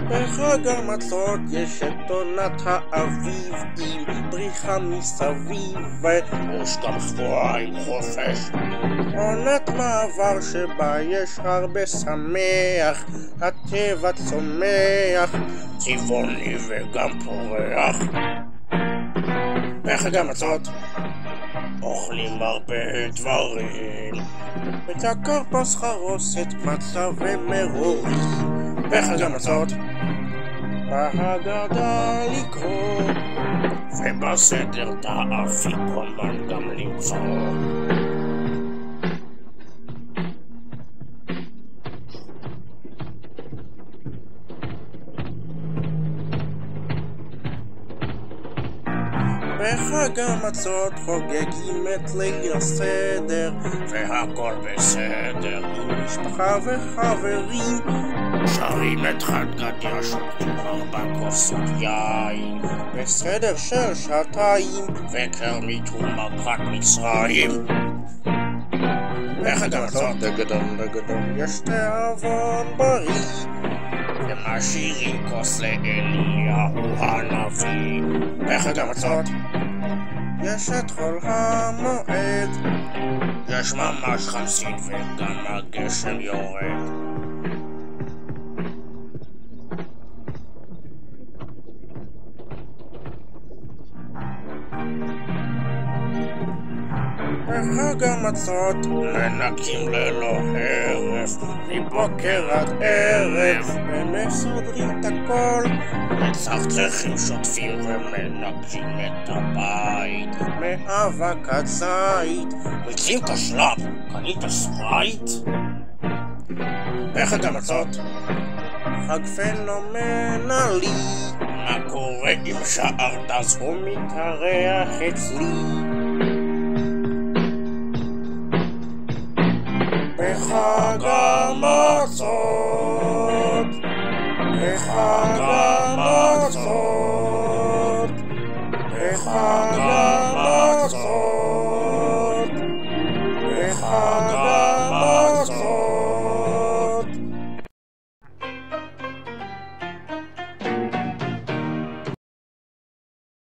בחג המצות יש את עונת האביב עם בריחה מסביב יש גם שבועיים חופש, עונת מעבר שבה יש הרבה שמח, הטבע צומח, צבעוני וגם פורח. בחג המצות אוכלים הרבה דברים, בצקר פס חרוסת מצה ומרורי. בחג המצות בהגדה לקרוא ובסדר האפיקומן גם למצוא. בחג המצות חוגגים את ליל הסדר והכל בסדר, משפחה וחברים שרים את חד גדיה, שותים 4 כוסות יין, בסדר של שעתיים וכרמית ומלכת מצרים. בחג המצות דגדום יש תיאבון בריא ומשאירים כוס לאליהו הנביא. בחג המצות יש את חול המועד, יש ממש חמסין וגם הגשם יורד. בחג המצות מנקים ללא הרף מבוקר עד ערב ומסודרים את הכל, מצחצחים, שוטפים ומנקים את הבית, מאבק עד זית מיצים כשלב, קנית ספרייט? בחג המצות חג פנומנלי, מה קורה אם שערת אז הוא מתארח אצלי. בחג המצות, בחג המצות, בחג